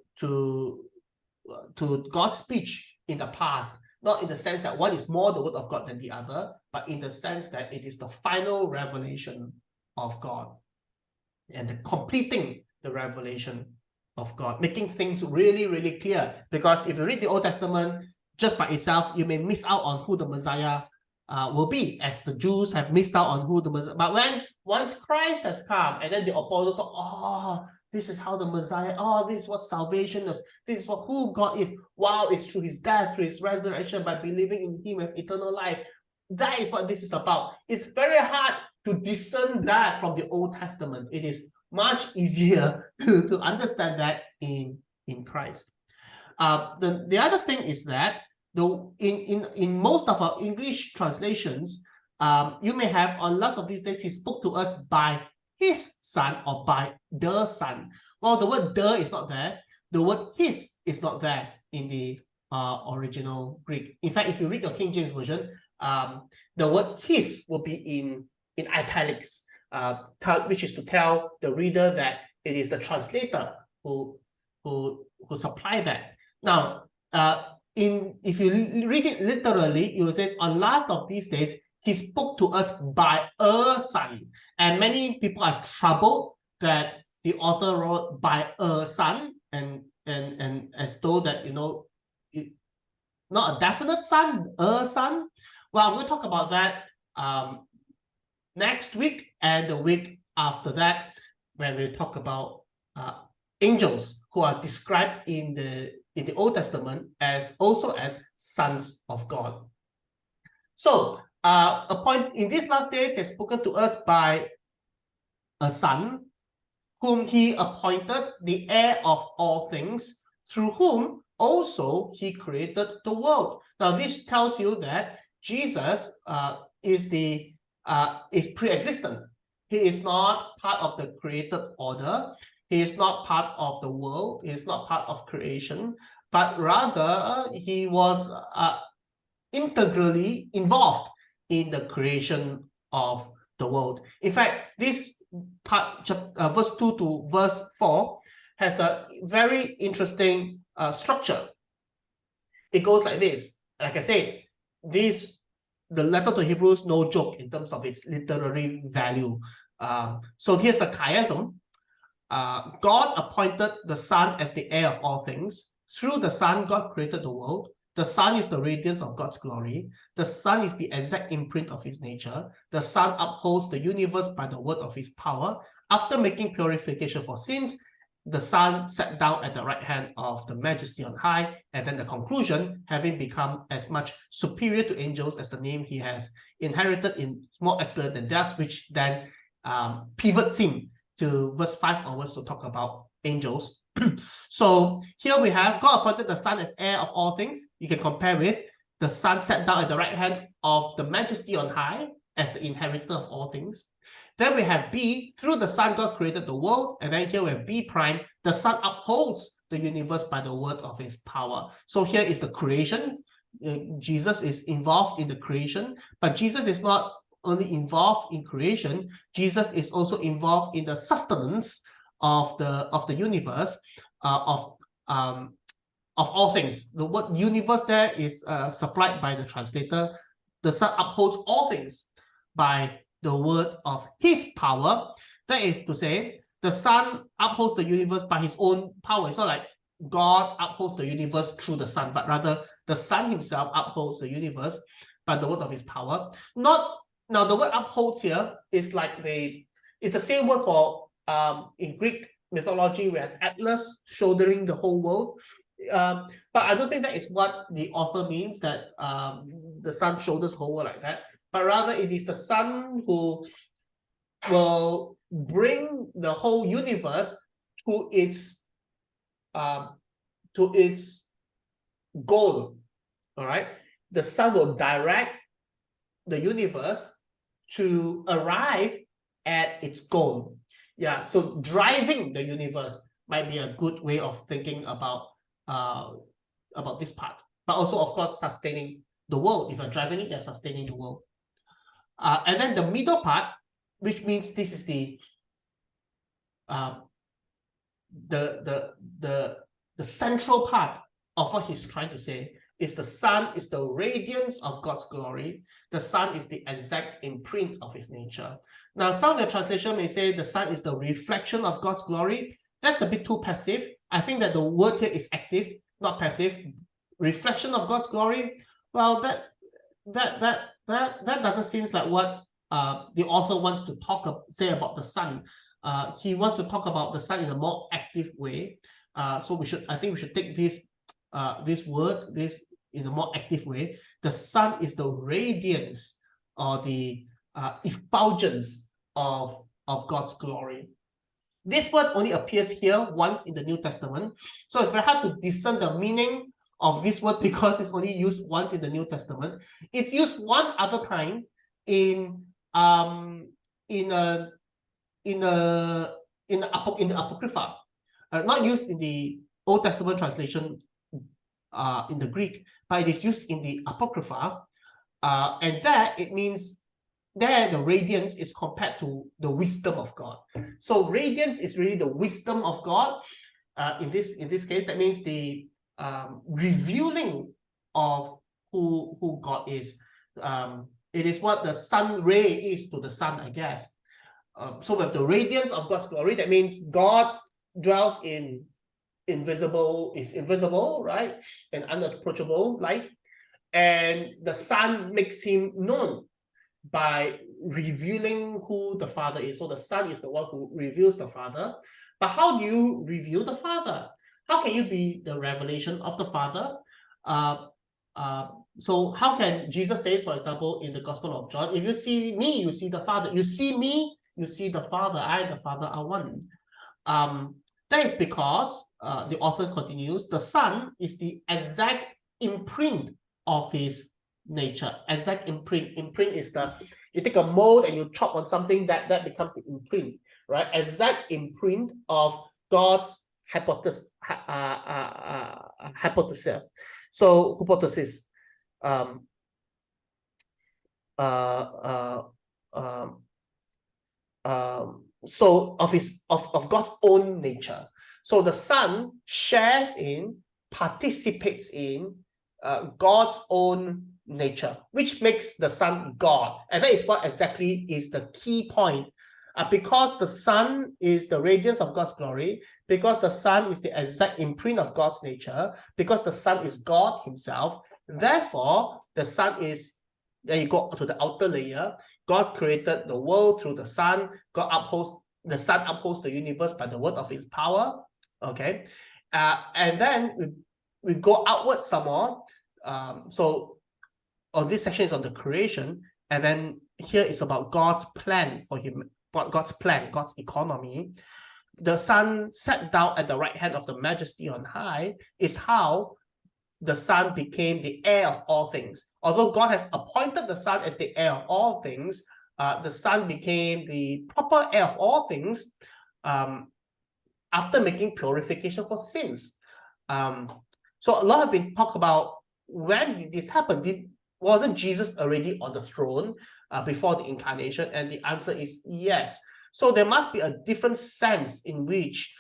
Speaker 1: God's speech in the past. Not in the sense that one is more the word of God than the other, but in the sense that it is the final revelation of God and the completing the revelation of God, making things really, really clear. Because if you read the Old Testament just by itself, you may miss out on who the Messiah will be, as the Jews have missed out on who the Messiah. But once Christ has come, and then the apostles are, this is how the Messiah, this is what salvation is, this is who God is. Wow, it's through his death, through his resurrection, by believing in him with eternal life. That is what this is about. It's very hard to discern that from the Old Testament. It is much easier to understand that in Christ. The other thing is that in most of our English translations, you may have, on lots of these days, he spoke to us by his son or by the son. Well, the word the is not there. The word his is not there in the original Greek. In fact, if you read your King James Version, the word his will be in italics, which is to tell the reader that it is the translator who supplied that. Now, if you read it literally, it will say, on last of these days, he spoke to us by a son. And many people are troubled that the author wrote by a son, and as though that, not a definite son, a son. Well, I'm going to talk about that next week and the week after that, when we talk about angels who are described in the Old Testament as also as sons of God. So a point in these last days has spoken to us by a son whom he appointed the heir of all things, through whom also he created the world. Now this tells you that Jesus is pre-existent. He is not part of the created order. He is not part of the world. He is not part of creation, but rather he was integrally involved in the creation of the world. In fact, this part, verse 2 to verse 4, has a very interesting structure. It goes like this. Like I said, the letter to Hebrews, no joke in terms of its literary value. So here's a chiasm. God appointed the Son as the heir of all things. Through the Son, God created the world. The Son is the radiance of God's glory. The Son is the exact imprint of his nature. The Son upholds the universe by the word of his power. After making purification for sins, the Son sat down at the right hand of the Majesty on high. And then the conclusion, having become as much superior to angels as the name he has inherited is more excellent than theirs, which then pivots him to verse 5 onwards to talk about angels. So here we have God appointed the Son as heir of all things. You can compare with the Son sat down at the right hand of the Majesty on high as the inheritor of all things. Then we have B, through the Son God created the world. And then here we have B prime, the Son upholds the universe by the word of his power. So here is the creation. Jesus is involved in the creation, but Jesus is not only involved in creation, Jesus is also involved in the sustenance of the universe, of all things. The word universe there is supplied by the translator. The Son upholds all things by the word of his power. That is to say, the Son upholds the universe by his own power. It's not like God upholds the universe through the Son, but rather the Son himself upholds the universe by the word of his power. Now the word upholds here is like it's the same word for in Greek mythology we have Atlas shouldering the whole world. But I don't think that is what the author means, that the Son shoulders the whole world like that. But rather it is the Son who will bring the whole universe to its goal. All right, the Son will direct the universe to arrive at its goal. Yeah, so driving the universe might be a good way of thinking about this part. But also, of course, sustaining the world. If you're driving it, you're sustaining the world. And then the middle part, which means this is the central part of what he's trying to say, is the Son is the radiance of God's glory. The Son is the exact imprint of his nature. Now, some of the translation may say the Son is the reflection of God's glory. That's a bit too passive. I think that the word here is active, not passive. Reflection of God's glory. Well, that doesn't seem like what the author wants to say about the Son. He wants to talk about the Son in a more active way. So I think we should take this word in a more active way. The Son is the radiance or the effulgence of God's glory. This word only appears here once in the New Testament, so it's very hard to discern the meaning of this word because it's only used once in the New Testament. It's used one other time in the Apocrypha, not used in the Old Testament translation in the Greek, but it is used in the Apocrypha, and that it means there the radiance is compared to the wisdom of God. So radiance is really the wisdom of God. In this case, that means the revealing of who God is. It is what the sun ray is to the sun, I guess. So with the radiance of God's glory, that means God dwells in invisible, right? And unapproachable light. And the Son makes him known. by revealing who the Father is. So the Son is the one who reveals the Father. But how do you reveal the Father? How can you be the revelation of the Father? So how can Jesus says, for example, in the Gospel of John, if you see me, you see the Father. You see me, you see the Father. I and the Father are one. That is because the author continues, the Son is the exact imprint of his nature. Exact imprint. Imprint is you take a mold and you chop on something that becomes the imprint, right? Exact imprint of God's hypothesis. So hypothesis. So of God's own nature. So the Son shares in, participates in God's own nature, which makes the Son God. And that is what exactly is the key point. Because the Son is the radiance of God's glory, because the Son is the exact imprint of God's nature, because the Son is God himself, therefore the Son is, then you go to the outer layer, God created the world through the Son. The Son upholds the universe by the word of his power. Okay. And then we go outward some more. So this section is on the creation. And then here is about God's plan for him, God's plan, God's economy. The Son sat down at the right hand of the Majesty on high is how the Son became the heir of all things. Although God has appointed the Son as the heir of all things, the Son became the proper heir of all things after making purification for sins. So a lot have been talked about when did this happen? Wasn't Jesus already on the throne before the incarnation? And the answer is yes. So there must be a different sense in which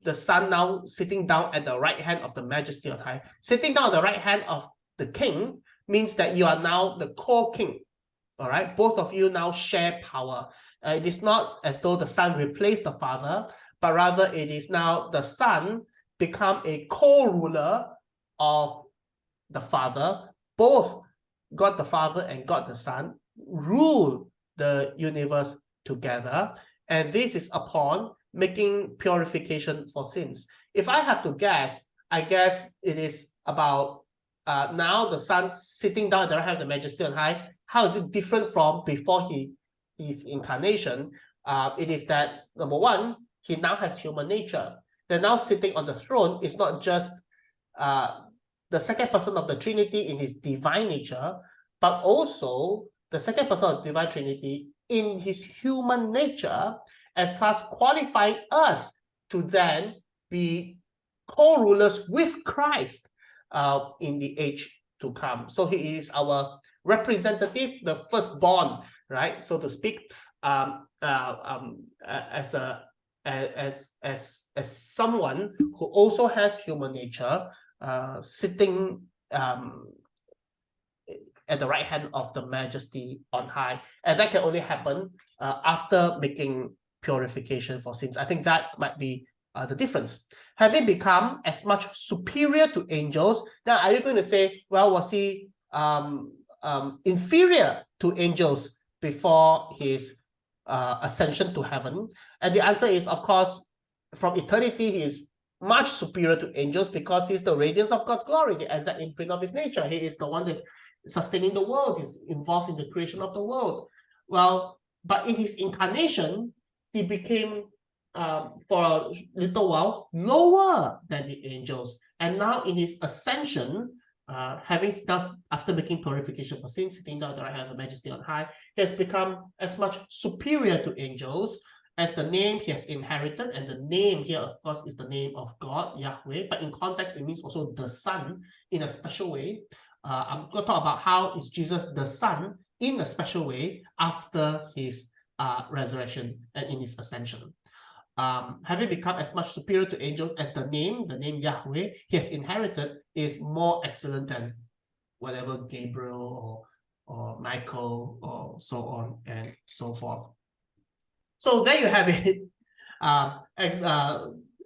Speaker 1: the Son now sitting down at the right hand of the Majesty on high. Sitting down at the right hand of the King means that you are now the co-king. All right, both of you now share power. It is not as though the Son replaced the Father, but rather it is now the Son become a co-ruler of the Father. Both God the Father and God the Son rule the universe together, and this is upon making purification for sins. If I have to guess, I guess it is about now the Son sitting down at the right hand of the Majesty on high. How is it different from before his incarnation? It is that, number one, he now has human nature. The now sitting on the throne is not just the second person of the Trinity in his divine nature, but also the second person of the divine Trinity in his human nature, and thus qualifying us to then be co-rulers with Christ in the age to come. So he is our representative, the firstborn, right, so to speak, as someone who also has human nature, sitting at the right hand of the Majesty on high. And that can only happen after making purification for sins. I think that might be the difference. Having become as much superior to angels, now are you going to say, well, was he inferior to angels before his ascension to heaven? And the answer is, of course, from eternity, he is much superior to angels because he's the radiance of God's glory, the exact imprint of his nature. He is the one that's sustaining the world. He's involved in the creation of the world. Well, but in his incarnation, he became, for a little while, lower than the angels. And now in his ascension, having thus, after making purification for sin, sitting down at the right hand of the Majesty on high, he has become as much superior to angels as the name he has inherited. And the name here, of course, is the name of God, Yahweh. But in context, it means also the Son in a special way. I'm going to talk about how is Jesus the Son in a special way after his resurrection and in his ascension. Having become as much superior to angels as the name Yahweh he has inherited is more excellent than whatever Gabriel or Michael or so on and so forth. So there you have it.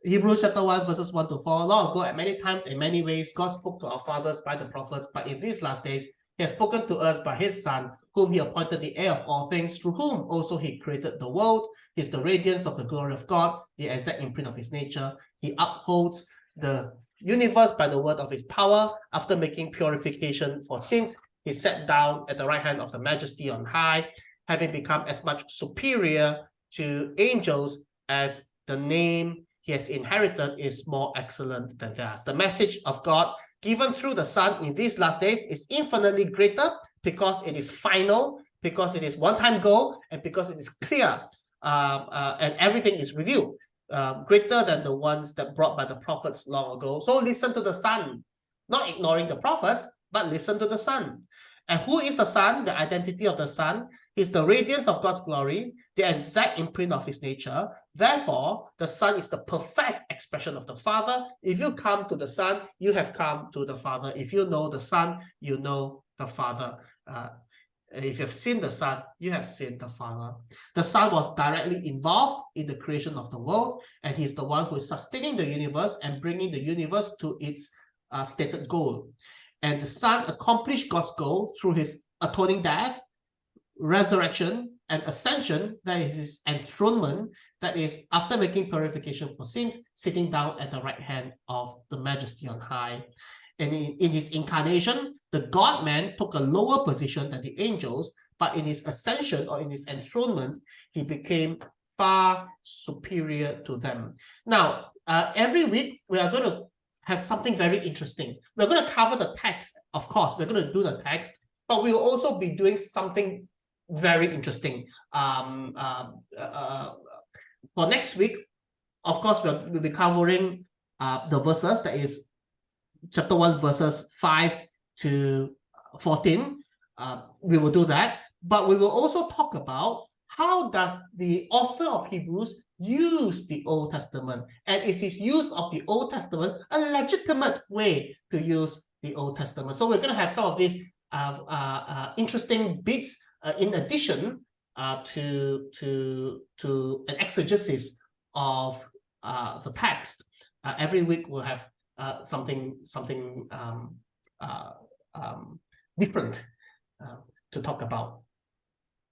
Speaker 1: Hebrews chapter 1 verses 1 to 4. Long ago, at many times, in many ways, God spoke to our fathers by the prophets, but in these last days, He has spoken to us by his Son, whom he appointed the heir of all things, through whom also he created the world. He is the radiance of the glory of God, the exact imprint of his nature. He upholds the universe by the word of his power. After making purification for sins, he sat down at the right hand of the Majesty on high, having become as much superior to angels as the name he has inherited is more excellent than theirs. The message of God given through the Son in these last days is infinitely greater because it is final, because it is one-time goal, and because it is clear, and everything is revealed, greater than the ones that brought by the prophets long ago. So listen to the Son, not ignoring the prophets, but listen to the Son. And who is the Son? The identity of the Son is the radiance of God's glory, the exact imprint of his nature. Therefore, the Son is the perfect expression of the Father. If you come to the Son, you have come to the Father. If you know the Son, you know the Father. If you've seen the Son, you have seen the Father. The Son was directly involved in the creation of the world, and he's the one who is sustaining the universe and bringing the universe to its stated goal. And the Son accomplished God's goal through his atoning death, resurrection, and ascension, that is his enthronement, that is, after making purification for sins, sitting down at the right hand of the Majesty on high. And in his incarnation, the God-man took a lower position than the angels, but in his ascension or in his enthronement, he became far superior to them. Now, every week, we are going to have something very interesting. We're going to cover the text, of course. We're going to do the text, but we will also be doing something very interesting. For next week, of course, we'll be covering the verses, that is chapter 1, verses 5 to 14. We will do that, but we will also talk about how does the author of Hebrews use the Old Testament, and is his use of the Old Testament a legitimate way to use the Old Testament? So we're going to have some of these interesting bits in addition to an exegesis of the text. Every week we'll have something different to talk about.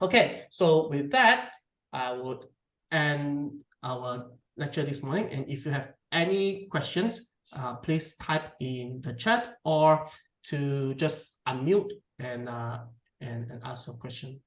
Speaker 1: Okay, so with that, I would end our lecture this morning. And if you have any questions, please type in the chat or to just unmute and ask your question.